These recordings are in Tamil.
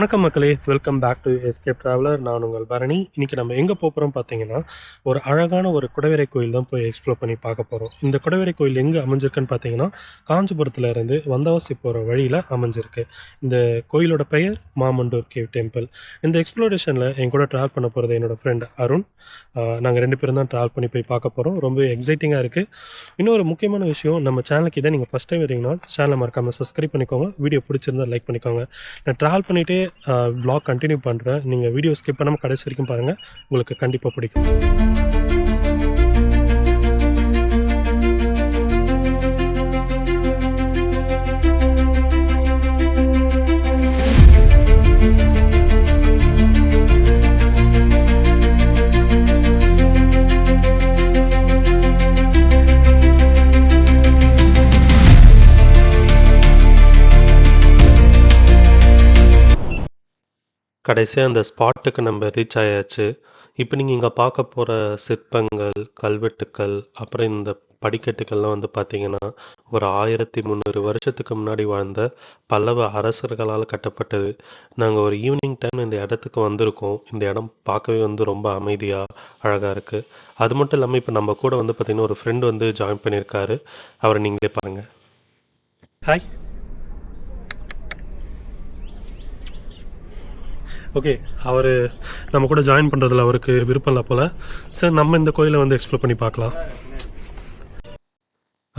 வணக்கம் மக்களே, welcome back to escape traveller. நான் உங்கள் பரணி. இன்றைக்கி நம்ம எங்கே போகிறோம் பார்த்தீங்கன்னா, ஒரு அழகான ஒரு குடைவரை கோயில் தான் போய் எக்ஸ்ப்ளோர் பண்ணி பார்க்க போகிறோம். இந்த குடைவரை கோயில் எங்கே அமைஞ்சிருக்குன்னு பார்த்தீங்கன்னா, காஞ்சிபுரத்தில் இருந்து வந்தவாசி போகிற வழியில் அமைஞ்சிருக்கு. இந்த கோயிலோட பெயர் மாமண்டூர் கேவ் டெம்பிள். இந்த எக்ஸ்ப்ளோரேஷனில் என் கூட ட்ராவல் பண்ண போகிறது என்னோடய ஃப்ரெண்ட் அருண். நாங்கள் 2 பேரும் தான் ட்ராவல் பண்ணி போய் பார்க்க போகிறோம். ரொம்ப எக்ஸைட்டிங்காக இருக்குது. இன்னொரு முக்கியமான விஷயம், நம்ம சேனலுக்கு இதை நீங்கள் ஃபஸ்ட் டைம் வரீங்கன்னா சேனலை மறக்காமல் சப்ஸ்கிரைப் பண்ணிக்கோங்க. வீடியோ பிடிச்சிருந்தால் லைக் பண்ணிக்கோங்க. நான் ட்ராவல் பண்ணிகிட்டே vlog கண்டினியூ பண்ணுறேன். நீங்கள் வீடியோ ஸ்கிப் பண்ணாமல் கடைசி வரைக்கும் பாருங்கள், உங்களுக்கு கண்டிப்பாக பிடிக்கும். கடைசியாக அந்த ஸ்பாட்டுக்கு நம்ம ரீச் ஆயாச்சு. இப்போ நீங்கள் இங்கே பார்க்க போகிற சிற்பங்கள், கல்வெட்டுக்கள், அப்புறம் இந்த படிக்கட்டுக்கள்லாம் வந்து பார்த்தீங்கன்னா, ஒரு 1300 வருஷத்துக்கு முன்னாடி வாழ்ந்த பல்லவ அரசர்களால் கட்டப்பட்டது. நாங்கள் ஒரு ஈவினிங் டைம் இந்த இடத்துக்கு வந்திருக்கோம். இந்த இடம் பார்க்கவே வந்து ரொம்ப அமைதியாக அழகாக இருக்குது. அது மட்டும் இல்லாமல் இப்போ நம்ம கூட வந்து பார்த்திங்கன்னா ஒரு ஃப்ரெண்டு வந்து ஜாயின் பண்ணியிருக்காரு. அவரை நீங்களே பாருங்கள். ஹாய். ஓகே, அவர் நம்ம கூட ஜாயின் பண்ணுறதுல அவருக்கு விருப்பம் இல்லை போல். சார், நம்ம இந்த கோயிலை வந்து எக்ஸ்ப்ளோர் பண்ணி பார்க்கலாம்.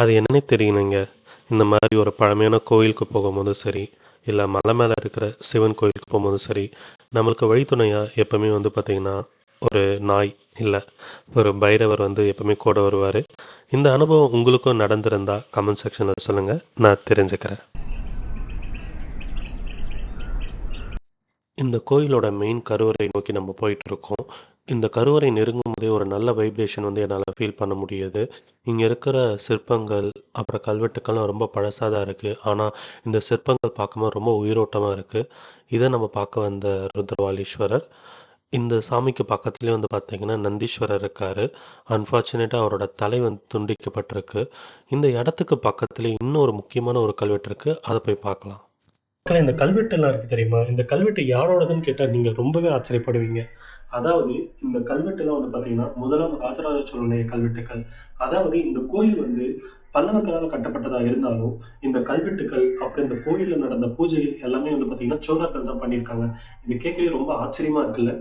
அது என்னன்னே தெரியணுங்க. இந்த மாதிரி ஒரு பழமையான கோயிலுக்கு போகும்போதும் சரி, இல்லை மலை மேலே இருக்கிற சிவன் கோயிலுக்கு போகும்போதும் சரி, நம்மளுக்கு வழித்துணையாக எப்பவுமே வந்து பார்த்திங்கன்னா ஒரு நாய் இல்லை ஒரு பைரவர் வந்து எப்பவுமே கூட வருவார். இந்த அனுபவம் உங்களுக்கும் நடந்திருந்தால் கமெண்ட் செக்ஷனில் சொல்லுங்கள், நான் தெரிஞ்சுக்கிறேன். இந்த கோயிலோட மெயின் கருவறை நோக்கி நம்ம போயிட்டுருக்கோம். இந்த கருவறை நெருங்கும் போதே ஒரு நல்ல வைப்ரேஷன் வந்து என்னால் ஃபீல் பண்ண முடியுது. இங்கே இருக்கிற சிற்பங்கள் அப்புறம் கல்வெட்டுக்கள்லாம் ரொம்ப பழசாக தான் இருக்குது. ஆனால் இந்த சிற்பங்கள் பார்க்கும்போது ரொம்ப உயிரோட்டமாக இருக்குது. இதை நம்ம பார்க்க வந்த ருத்ரவாலீஸ்வரர். இந்த சாமிக்கு பக்கத்துலேயே வந்து பார்த்திங்கன்னா நந்தீஸ்வரர் இருக்கார். அன்ஃபார்ச்சுனேட்டாக அவரோட தலை வந்து துண்டிக்கப்பட்டிருக்கு. இந்த இடத்துக்கு பக்கத்துலேயே இன்னும் ஒரு முக்கியமான ஒரு கல்வெட்டு இருக்குது, அதை போய் பார்க்கலாம். இந்த கல்வெட்டெல்லாம் இருக்குது தெரியுமா? இந்த கல்வெட்டு யாரோடதுன்னு கேட்டால் நீங்கள் ரொம்பவே ஆச்சரியப்படுவீங்க. அதாவது இந்த கல்வெட்டுலாம் வந்து பார்த்தீங்கன்னா முதலாம் ராஜராஜ சோழனுடைய கல்வெட்டுக்கள். அதாவது இந்த கோயில் வந்து பல்லவர்களால் கட்டப்பட்டதாக இருந்தாலும் இந்த கல்வெட்டுக்கள் அப்புறம் இந்த கோயிலில் நடந்த பூஜை எல்லாமே வந்து பார்த்தீங்கன்னா சோழர்கள் தான் பண்ணியிருக்காங்க. இது கேட்கவே ரொம்ப ஆச்சரியமா இருக்குல்ல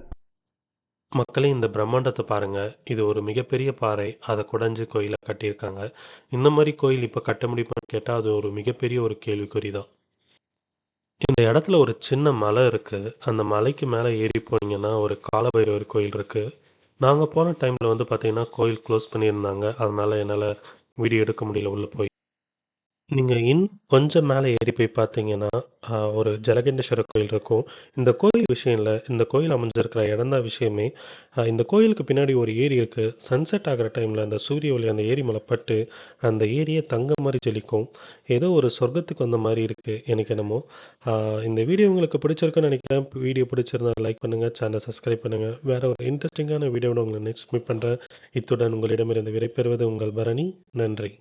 மக்களே. இந்த பிரம்மாண்டத்தை பாருங்க. இது ஒரு மிகப்பெரிய பாறை, அதை குடைஞ்சு கோயிலை கட்டியிருக்காங்க. இந்த மாதிரி கோயில் இப்போ கட்ட முடியுமான்னு கேட்டால் அது ஒரு மிகப்பெரிய ஒரு கேள்விக்குறிதான். இந்த இடத்துல ஒரு சின்ன மலை இருக்குது. அந்த மலைக்கு மேலே ஏறி போனீங்கன்னா ஒரு காலபைரவர் கோயில் இருக்குது. நாங்கள் போன டைமில் வந்து பார்த்தீங்கன்னா கோயில் க்ளோஸ் பண்ணியிருந்தாங்க. அதனால் என்னால் வீடியோ எடுக்க முடியல உள்ளே போய். நீங்கள் கொஞ்சம் மேலே ஏறி போய் பார்த்தீங்கன்னா ஒரு ஜலகண்டேஸ்வரர் கோயில் இருக்கும். இந்த கோயில் விஷயம் இல்லை, இந்த கோயில் அமைஞ்சிருக்கிற இடம் தான் விஷயமே. இந்த கோயிலுக்கு பின்னாடி ஒரு ஏரி இருக்குது. சன்செட் ஆகிற டைமில் அந்த சூரிய ஒளி அந்த ஏரி மேலே பட்டு அந்த ஏரியை தங்க மாதிரி ஜொலிக்கும். ஏதோ ஒரு சொர்க்கத்துக்கு வந்த மாதிரி இருக்குது எனக்கு என்னமோ. இந்த வீடியோ உங்களுக்கு பிடிச்சிருக்குன்னு நினைக்கிறேன். வீடியோ பிடிச்சிருந்தா லைக் பண்ணுங்கள், சேனலை சப்ஸ்கிரைப் பண்ணுங்கள். வேறு ஒரு இன்ட்ரெஸ்டிங்கான வீடியோட உங்களை நெக்ஸ்ட் மீட் பண்ணுறேன். இத்துடன் உங்களிடமிருந்து விடைபெறுவது உங்கள் பரணி. நன்றி.